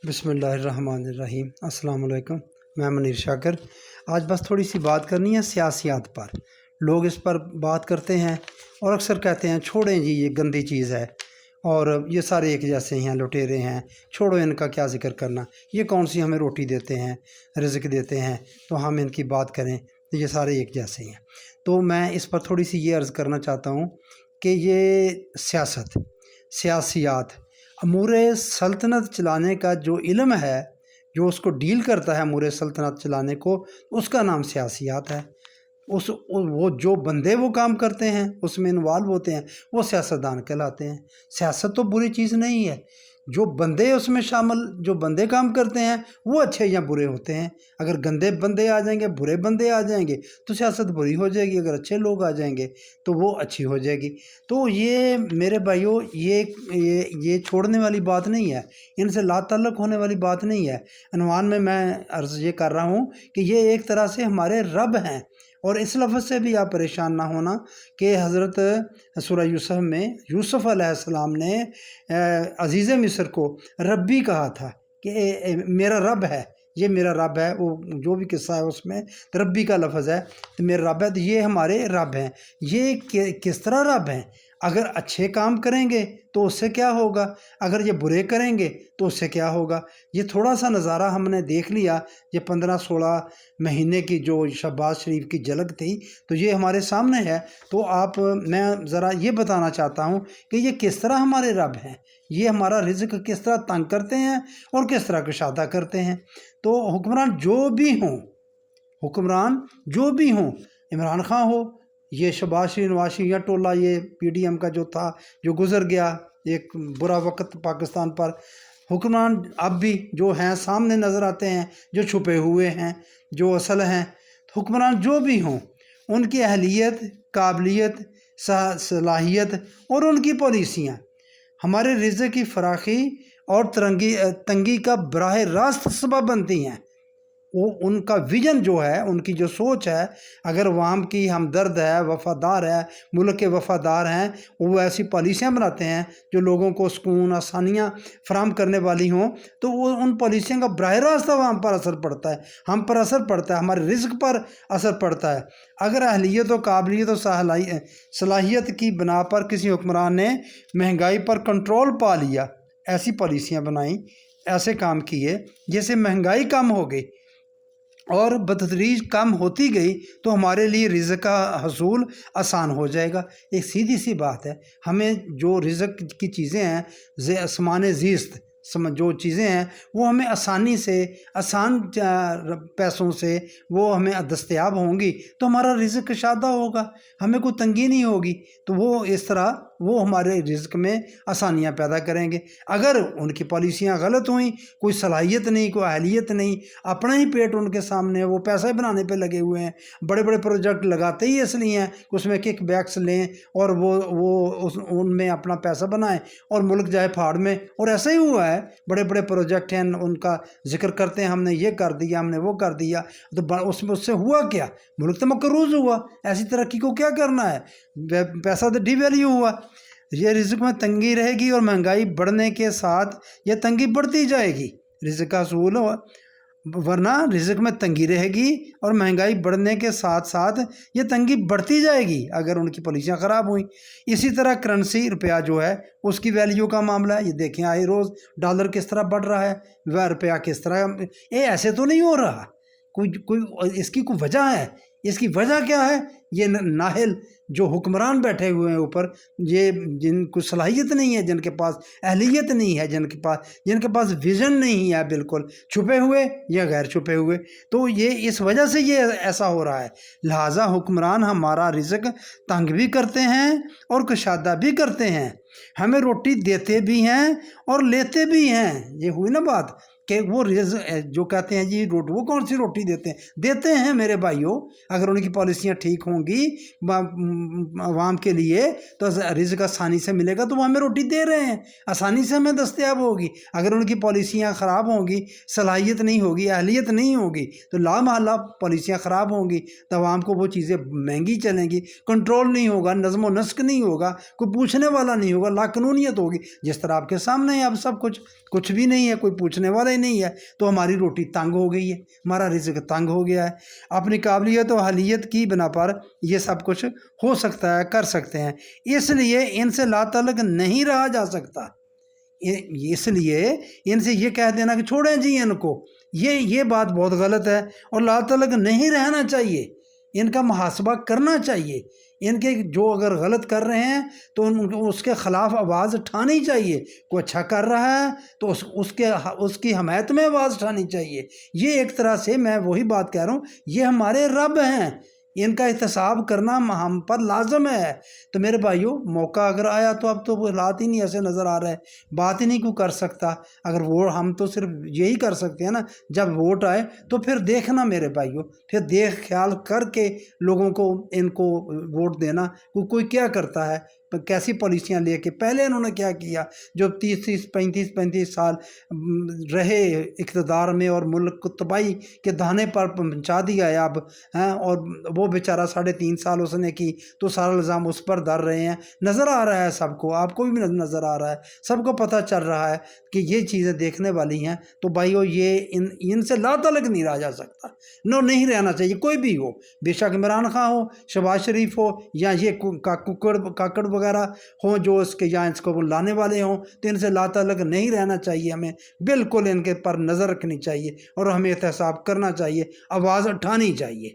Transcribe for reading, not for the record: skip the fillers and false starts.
बिस्मिल्लाहिर्रहमानिर्रहीम। अस्सलाम वालेकुम। मैं मुनीर शाकर। आज बस थोड़ी सी बात करनी है सियासियात पर। लोग इस पर बात करते हैं और अक्सर कहते हैं छोड़ें जी, ये गंदी चीज़ है और ये सारे एक जैसे ही हैं, लुटेरे हैं, छोड़ो इनका क्या ज़िक्र करना, ये कौन सी हमें रोटी देते हैं, रिज़्क देते हैं, तो हम इनकी बात करें तो ये सारे एक जैसे ही हैं। तो मैं इस पर थोड़ी सी ये अर्ज़ करना चाहता हूँ कि ये सियासियात अमूर सल्तनत चलाने का जो इल्म है, जो उसको डील करता है अमूर सल्तनत चलाने को, उसका नाम सियासियात है। वो जो बंदे वो काम करते हैं, उसमें इन्वॉल्व होते हैं, वो सियासतदान कहलाते हैं। सियासत तो बुरी चीज़ नहीं है, जो बंदे उसमें शामिल, जो बंदे काम करते हैं वो अच्छे या बुरे होते हैं। अगर गंदे बंदे आ जाएंगे, बुरे बंदे आ जाएंगे तो सियासत बुरी हो जाएगी, अगर अच्छे लोग आ जाएंगे तो वो अच्छी हो जाएगी। तो ये मेरे भाइयों, ये छोड़ने वाली बात नहीं है, इनसे लातल्लुक़ होने वाली बात नहीं है। अनवान में मैं अर्ज़ ये कर रहा हूँ कि ये एक तरह से हमारे रब हैं। और इस लफ्ज़ से भी आप परेशान ना होना कि हज़रत सूरह यूसुफ में यूसुफ अलैहिस्सलाम ने अज़ीज़ मिस्र को रब्बी कहा था कि मेरा रब है, ये मेरा रब है। वो जो भी किस्सा है उसमें रब्बी का लफ्ज़ है, तो मेरा रब है, तो ये हमारे रब हैं। ये किस तरह रब हैं? अगर अच्छे काम करेंगे तो उससे क्या होगा, अगर ये बुरे करेंगे तो उससे क्या होगा। ये थोड़ा सा नज़ारा हमने देख लिया, ये 15-16 महीने की जो शहबाज शरीफ की झलक थी, तो ये हमारे सामने है। तो मैं ज़रा ये बताना चाहता हूँ कि ये किस तरह हमारे रब हैं, ये हमारा रिज़्क किस तरह तंग करते हैं और किस तरह कुशादा करते हैं। तो हुक्मरान जो भी हों, इमरान खान हो, ये शहबाज शरीफ, नवाज शरीफ, या टोला ये PDM का जो था, जो गुज़र गया एक बुरा वक्त पाकिस्तान पर, हुक्मरान अब भी जो हैं सामने नज़र आते हैं, जो छुपे हुए हैं, जो असल हैं। हुक्मरान जो भी हों, उनकी अहलियत, काबिलियत, सलाहियत और उनकी पॉलिसियाँ हमारे रिज़्क़ की फराखी और तंगी का बराह रास्त सबब बनती हैं। वो उनका विजन जो है, उनकी जो सोच है, अगर वाम की हमदर्द है, वफ़ादार है, मुल्क के वफ़ादार हैं, वो ऐसी पॉलिसियाँ बनाते हैं जो लोगों को सुकून, आसानियाँ फराहम करने वाली हों, तो वो उन पॉलिसियों का बराह रास्त हम पर असर पड़ता है, हम पर असर पड़ता है, हमारे रिज़्क़ पर असर पड़ता है। अगर अहलियत और काबिलियत और सलाहियत की बना पर किसी हुक्मरान ने महंगाई पर कंट्रोल पा लिया, ऐसी पॉलिसियाँ बनाई, ऐसे काम किए जैसे महंगाई कम हो गई और बतदरीज कम होती गई, तो हमारे लिए रिज़्क़ का हसूल आसान हो जाएगा। एक सीधी सी बात है, हमें जो रिज़्क़ की चीज़ें हैं, सामान ज़ीस्त जो चीज़ें हैं, वो हमें आसानी से, आसान पैसों से वो हमें दस्तयाब होंगी, तो हमारा रिज़्क़ कुशादा होगा, हमें कोई तंगी नहीं होगी। तो वो इस तरह वो हमारे रिज़्क़ में आसानियाँ पैदा करेंगे। अगर उनकी पॉलिसियाँ गलत हुई, कोई सलाहियत नहीं, कोई अहलियत नहीं, अपना ही पेट उनके सामने, वो पैसा बनाने पे लगे हुए हैं, बड़े बड़े प्रोजेक्ट लगाते ही इसलिए हैं उसमें किक बैक्स लें और उनमें अपना पैसा बनाएं और मुल्क जाए फाड़ में। और ऐसा ही हुआ है, बड़े बड़े प्रोजेक्ट हैं, उनका जिक्र करते हैं, हमने ये कर दिया, हमने वो कर दिया, तो उसमें उससे हुआ क्या? मुल्क तो मकरूज हुआ। ऐसी तरक्की को क्या करना है? पैसा तो डिवैल्यू हुआ। ये रिज़्क़ में तंगी रहेगी और महंगाई बढ़ने के साथ ये तंगी बढ़ती जाएगी, रिज़्क़ का असूल हो। वरना रिज़्क़ में तंगी रहेगी और महंगाई बढ़ने के साथ साथ ये तंगी बढ़ती जाएगी अगर उनकी पॉलिसियाँ ख़राब हुई। इसी तरह करेंसी, रुपया जो है, उसकी वैल्यू का मामला है। ये देखें आए रोज़ डॉलर किस तरह बढ़ रहा है, वह रुपया किस तरह, ये ऐसे तो नहीं हो रहा। कोई इसकी कोई वजह है। इसकी वजह क्या है? ये नाहिल जो हुक्मरान बैठे हुए हैं ऊपर, ये जिनको सलाहियत नहीं है, जिनके पास अहलियत नहीं है, जिनके पास विज़न नहीं है, बिल्कुल छुपे हुए या गैर छुपे हुए, तो ये इस वजह से ये ऐसा हो रहा है। लिहाजा हुक्मरान हमारा रिज़्क़ तंग भी करते हैं और कुशादा भी करते हैं, हमें रोटी देते भी हैं और लेते भी हैं। ये हुई ना बात کہ وہ جو کہتے ہیں جی روٹی، وہ کون سی روٹی دیتے ہیں میرے بھائیوں؟ اگر ان کی پالیسیاں ٹھیک ہوں گی عوام کے لیے تو رزق آسانی سے ملے گا، تو وہ ہمیں روٹی دے رہے ہیں، آسانی سے ہمیں دستیاب ہوگی۔ اگر ان کی پالیسیاں خراب ہوں گی، صلاحیت نہیں ہوگی، اہلیت نہیں ہوگی، تو لامحالہ پالیسیاں خراب ہوں گی تو عوام کو وہ چیزیں مہنگی چلیں گی، کنٹرول نہیں ہوگا، نظم و نسق نہیں ہوگا، کوئی پوچھنے والا نہیں ہوگا، لا قانونیت ہوگی۔ جس طرح آپ کے سامنے ہے اب سب کچھ بھی نہیں ہے، کوئی پوچھنے والا ہی نہیں ہے، تو ہماری روٹی تنگ ہو گئی ہے، ہمارا رزق تنگ ہو گیا ہے۔ اپنی قابلیت و اہلیت کی بنا پر یہ سب کچھ ہو سکتا ہے، کر سکتے ہیں، اس لیے ان سے لا تعلق نہیں رہا جا سکتا۔ اس لیے ان سے یہ کہہ دینا کہ چھوڑیں جی ان کو، یہ بات بہت غلط ہے، اور لا تعلق نہیں رہنا چاہیے، ان کا محاسبہ کرنا چاہیے۔ ان کے جو اگر غلط کر رہے ہیں تو اس کے خلاف آواز اٹھانی چاہیے، کوئی اچھا کر رہا ہے تو اس کی حمایت میں آواز اٹھانی چاہیے۔ یہ ایک طرح سے میں وہی بات کہہ رہا ہوں، یہ ہمارے رب ہیں، ان کا احتساب کرنا ہم پر لازم ہے۔ تو میرے بھائیوں، موقع اگر آیا تو اب تو حالات ہی نہیں ایسے نظر آ رہے، بات ہی نہیں کوئی کر سکتا۔ اگر وہ ہم تو صرف یہی کر سکتے ہیں نا، جب ووٹ آئے تو پھر دیکھنا میرے بھائیوں، پھر دیکھ خیال کر کے لوگوں کو ان کو ووٹ دینا، کوئی کیا کرتا ہے، کیسی پالیسیاں لے کے، پہلے انہوں نے کیا کیا، جو 35 سال رہے اقتدار میں اور ملک کو تباہی کے دہانے پر پہنچا دیا ہے اب، اور وہ بیچارہ 3.5 سال اس نے کی، تو سارا الزام اس پر ڈر رہے ہیں۔ نظر آ رہا ہے سب کو، آپ کو بھی نظر آ رہا ہے، سب کو پتہ چل رہا ہے کہ یہ چیزیں دیکھنے والی ہیں۔ تو بھائیو، یہ ان سے لا تعلق نہیں رہا جا سکتا، نہیں رہنا چاہیے، کوئی بھی ہو، بے شک عمران خان ہو، شہباز شریف ہو، یا یہ کاکڑ وغیرہ ہوں جو اس کے یا اس کو لانے والے ہوں، تو ان سے لا تعلق نہیں رہنا چاہیے۔ ہمیں بالکل ان کے پر نظر رکھنی چاہیے اور ہمیں احتساب کرنا چاہیے، آواز اٹھانی چاہیے۔